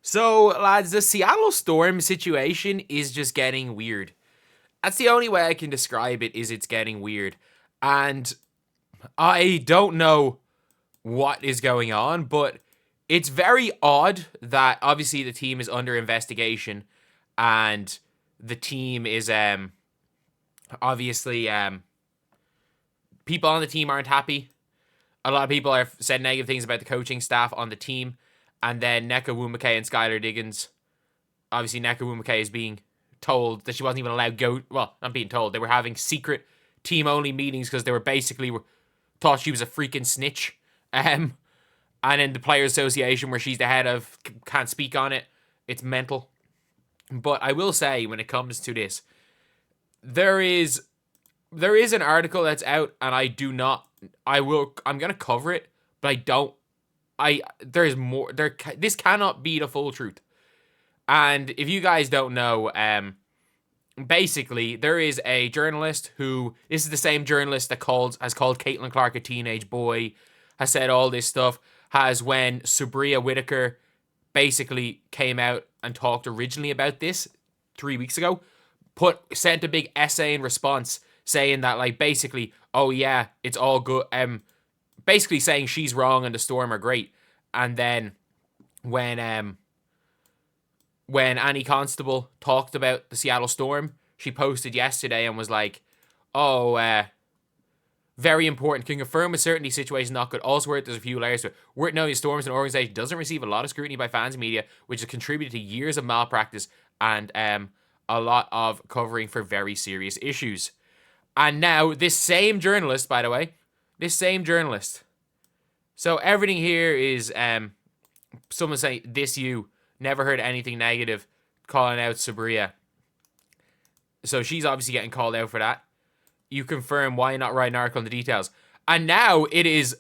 So, lads, the Seattle Storm situation is just getting weird. That's the only way I can describe it, is it's getting weird. And I don't know what is going on, but it's very odd that obviously the team is under investigation and the team is obviously people on the team aren't happy. A lot of people have said negative things about the coaching staff on the team. And then Nneka Nwumeke and Skylar Diggins. Obviously, Nneka Nwumeke is being told that she wasn't even allowed to go. Well, not being told. They were having secret team-only meetings because they were basically thought she was a freaking snitch. And then the Players Association, where she's the head of, can't speak on it. It's mental. But I will say, when it comes to this, there is an article that's out, and I'm gonna cover it, but I don't. There's more. This cannot be the full truth. And if you guys don't know, basically there is a journalist who, this is the same journalist that has called Caitlin Clark a teenage boy, has said all this stuff, has, when Sabria Whitaker basically came out and talked originally about this 3 weeks ago, sent a big essay in response saying that, like, basically, oh yeah, it's all good. Basically saying she's wrong and the Storm are great. And then when Annie Constable talked about the Seattle Storm, she posted yesterday and was like, oh, very important. Can confirm with certainty situation not good. Also worth, there's a few layers to it. Worth knowing the Storm is an organization doesn't receive a lot of scrutiny by fans and media, which has contributed to years of malpractice and a lot of covering for very serious issues. And now, this same journalist, by the way, so everything here is someone saying, this you, never heard anything negative, calling out Sabria. So she's obviously getting called out for that. You confirm, why not write an article on the details? And now it is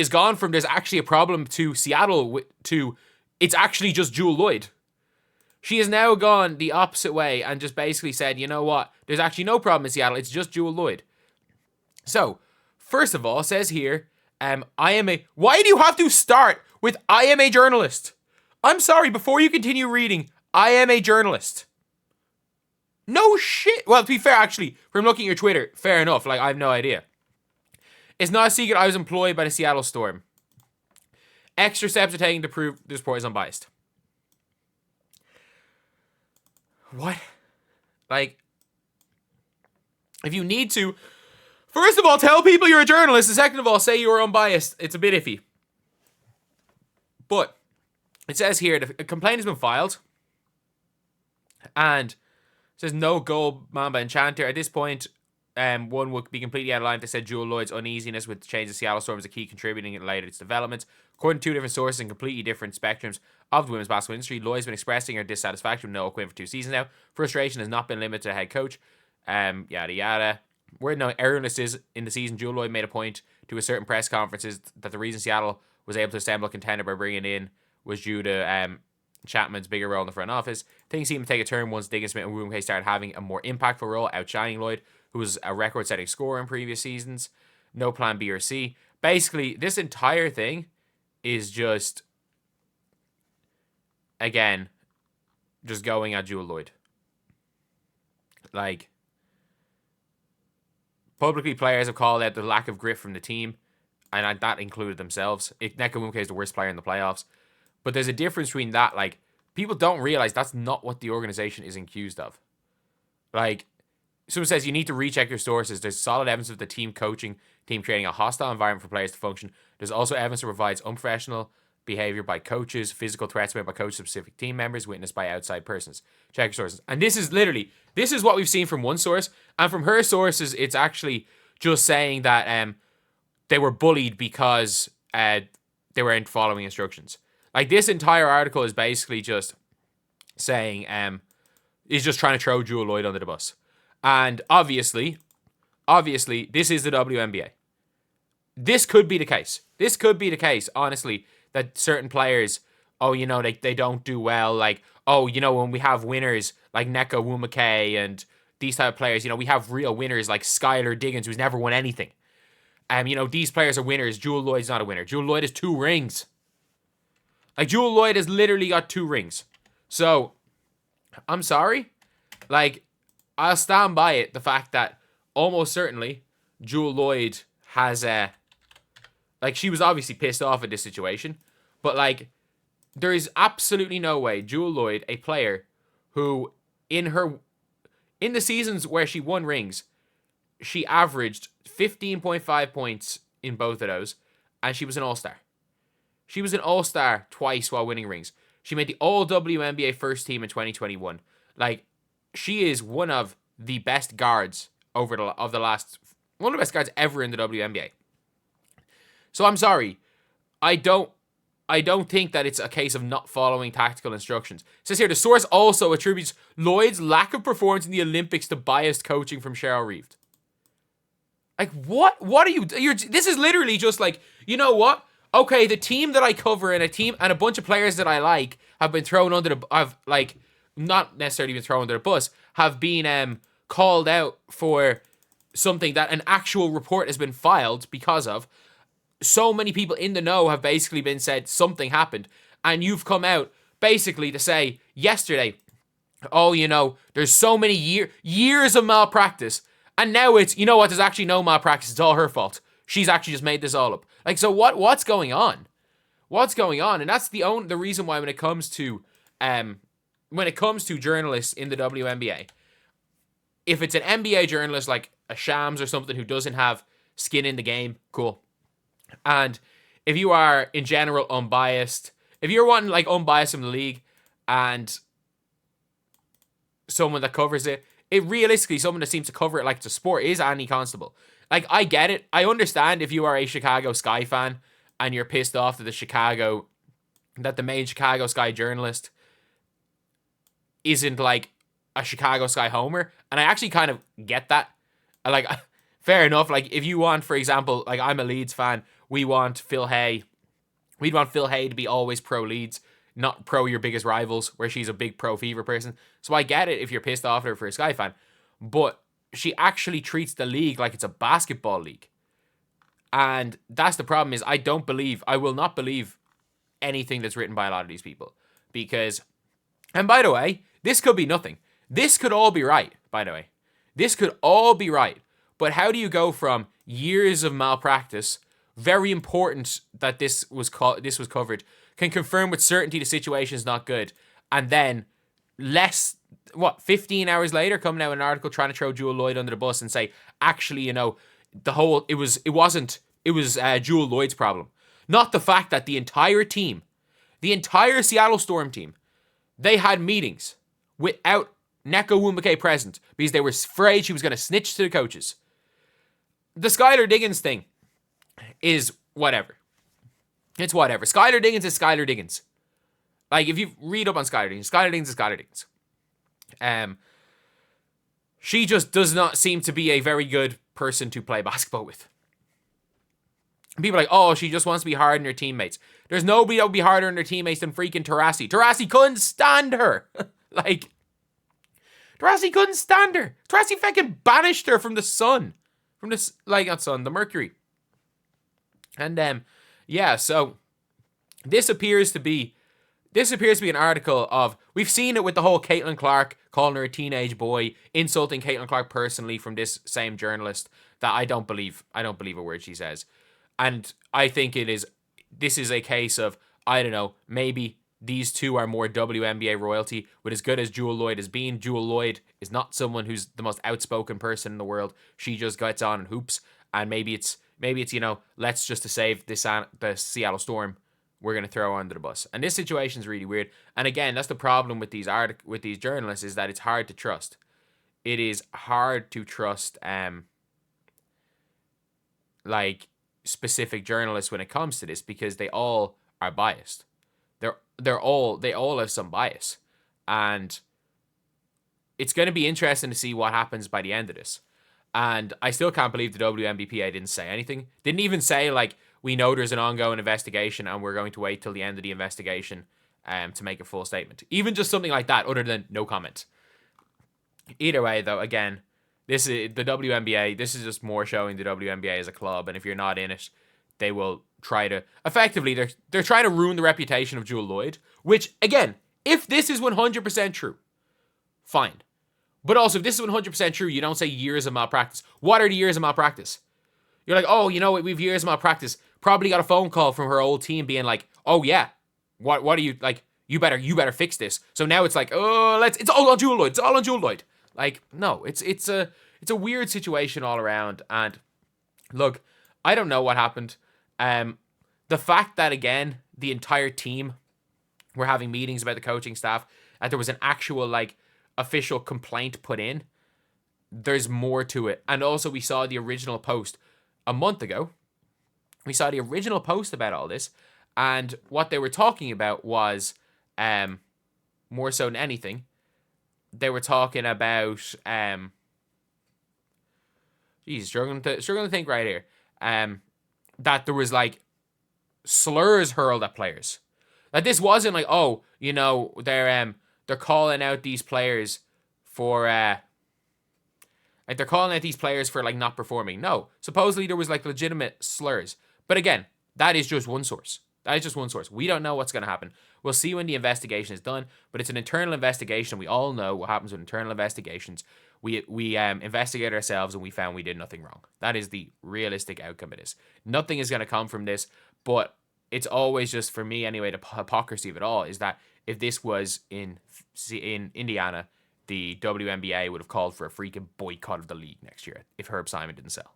gone from there's actually a problem to Seattle to it's actually just Jewell Loyd. She has now gone the opposite way and just basically said, you know what, there's actually no problem in Seattle, it's just Jewell Loyd. So, first of all, it says here, why do you have to start with I am a journalist? I'm sorry, before you continue reading, I am a journalist. No shit. Well, to be fair, actually, from looking at your Twitter, fair enough, like, I have no idea. It's not a secret I was employed by the Seattle Storm. Extra steps are taken to prove this report is unbiased. What? Like, if you need to, first of all, tell people you're a journalist, and second of all, say you are unbiased. It's a bit iffy. But it says here, the complaint has been filed, and it says no goal, Mamba Enchanter. At this point, one would be completely out of line if they said Jewell Loyd's uneasiness with the change of Seattle Storm is a key contributing in light of its developments. According to two different sources and completely different spectrums of the women's basketball industry, Loyd's been expressing her dissatisfaction with Noah Quinn for 2 seasons now. Frustration has not been limited to the head coach. Yada yada. Word knowing erroneous is in the season, Jewell Loyd made a point to a certain press conferences that the reason Seattle was able to assemble a contender by bringing in was due to Chapman's bigger role in the front office. Things seemed to take a turn once Diggins Smith and Nwumeke started having a more impactful role, outshining Loyd, who was a record-setting scorer in previous seasons. No plan B or C. Basically, this entire thing is just, again, just going at Jewell Loyd. Like, publicly, players have called out the lack of grit from the team, and that included themselves. Nneka Nwumeke is the worst player in the playoffs. But there's a difference between that. Like, people don't realize that's not what the organization is accused of. Like, someone says you need to recheck your sources. There's solid evidence of the team coaching, team creating a hostile environment for players to function. There's also evidence that provides unprofessional behavior by coaches, physical threats made by coaches to specific team members, witnessed by outside persons. Check your sources. And this is what we've seen from one source. And from her sources, it's actually just saying that they were bullied because they weren't following instructions. Like, this entire article is basically just saying, is just trying to throw Jewell Loyd under the bus. And obviously, this is the WNBA. This could be the case. This could be the case, honestly, that certain players, oh, you know, they don't do well. Like, oh, you know, when we have winners like Nneka Nwumeke and these type of players, you know, we have real winners like Skylar Diggins, who's never won anything. You know, these players are winners. Jewell Loyd's not a winner. Jewell Loyd has 2 rings. Like, Jewell Loyd has literally got 2 rings. So, I'm sorry. Like, I'll stand by it. The fact that almost certainly Jewell Loyd has like, she was obviously pissed off at this situation. But, like, there is absolutely no way Jewell Loyd, a player who in the seasons where she won rings, she averaged 15.5 points in both of those, and she was an all-star. She was an all-star twice while winning rings. She made the All-WNBA first team in 2021. Like, she is one of the best guards one of the best guards ever in the WNBA. So I'm sorry. I don't think that it's a case of not following tactical instructions. It says here, the source also attributes Lloyd's lack of performance in the Olympics to biased coaching from Cheryl Reeve. Like, what? What are you... this is literally just like, you know what? Okay, the team that I cover and a bunch of players that I like have been thrown under the... Have, like, not necessarily been thrown under the bus, have been called out for something that an actual report has been filed because of. So many people in the know have basically been said something happened, and you've come out basically to say yesterday, oh, you know, there's so many years of malpractice, and now it's, you know what, there's actually no malpractice, it's all her fault. She's actually just made this all up. Like, so what's going on? What's going on? And that's the reason why when it comes to journalists in the WNBA, if it's an NBA journalist like a Shams or something who doesn't have skin in the game, cool. And if you are, in general, unbiased, if you're wanting, like, unbiased from the league and someone that covers it, realistically, someone that seems to cover it like it's a sport is Annie Constable. Like, I get it. I understand if you are a Chicago Sky fan and you're pissed off that the main Chicago Sky journalist isn't, like, a Chicago Sky homer. And I actually kind of get that. Like, fair enough. Like, if you want, for example, like, I'm a Leeds fan, we'd want Phil Hay to be always pro Leeds, not pro your biggest rivals, where she's a big pro Fever person. So I get it if you're pissed off at her for a Sky fan. But she actually treats the league like it's a basketball league. And that's the problem, is I will not believe anything that's written by a lot of these people. Because, and by the way, this could be nothing. This could all be right, by the way. This could all be right. But how do you go from years of malpractice, very important that this was covered, can confirm with certainty the situation is not good, and then 15 hours later coming out with an article trying to throw Jewell Loyd under the bus and say, actually, you know, it was Jewell Loyd's problem. Not the fact that the entire Seattle Storm team, they had meetings without Nneka Nwumeke present because they were afraid she was going to snitch to the coaches. The Skylar Diggins thing is whatever. It's whatever. Skylar Diggins is Skylar Diggins. Like, if you read up on Skylar Diggins is Skylar Diggins. She just does not seem to be a very good person to play basketball with. People are like, oh, she just wants to be hard on her teammates. There's nobody that would be harder on her teammates than freaking Taurasi. Taurasi couldn't stand her. Like, Taurasi couldn't stand her. Taurasi fucking banished her from the sun. From this, like, not sun, the Mercury. And, yeah, so this appears to be an article of, we've seen it with the whole Caitlin Clark calling her a teenage boy, insulting Caitlin Clark personally from this same journalist, that I don't believe a word she says. And I think this is a case of, I don't know, maybe these two are more WNBA royalty. But as good as Jewell Loyd has been, Jewell Loyd is not someone who's the most outspoken person in the world. She just gets on and hoops. And maybe it's you know, let's just to save the Seattle Storm, we're going to throw her under the bus. And this situation is really weird. And again, that's the problem with these journalists, is that it's hard to trust. It is hard to trust like specific journalists when it comes to this, because they all are biased. They all have some bias. And it's going to be interesting to see what happens by the end of this. And I still can't believe the WNBPA didn't say anything. Didn't even say, like, we know there's an ongoing investigation and we're going to wait till the end of the investigation to make a full statement. Even just something like that, other than no comment. Either way, though, again, this is the WNBA. This is just more showing the WNBA as a club, and if you're not in it, they will try to effectively they're trying to ruin the reputation of Jewell Loyd, which again, if this is 100% true, fine. But also, if this is 100% true, you don't say years of malpractice. What are the years of malpractice? You're like, oh, you know what, we've years of malpractice. Probably got a phone call from her old team being like, oh yeah, what are you like? You better fix this. So now it's like, oh, it's all on Jewell Loyd. It's all on Jewell Loyd. Like, no, it's a weird situation all around. And look, I don't know what happened. The fact that again the entire team were having meetings about the coaching staff, that there was an actual like official complaint put in. There's more to it. And also we saw the original post a month ago. We saw the original post about all this, and what they were talking about was more so than anything, they were talking about struggling to think right here. That there was like slurs hurled at players. That this wasn't like, oh, you know, they're calling out these players for like they're calling out these players for like not performing. No, supposedly there was like legitimate slurs. But again, that is just one source. That is just one source. We don't know what's going to happen. We'll see when the investigation is done, but it's an internal investigation. We all know what happens with internal investigations. We investigated ourselves and we found we did nothing wrong. That is the realistic outcome of this. Nothing is going to come from this, but it's always just, for me anyway, the hypocrisy of it all is that if this was in Indiana, the WNBA would have called for a freaking boycott of the league next year if Herb Simon didn't sell.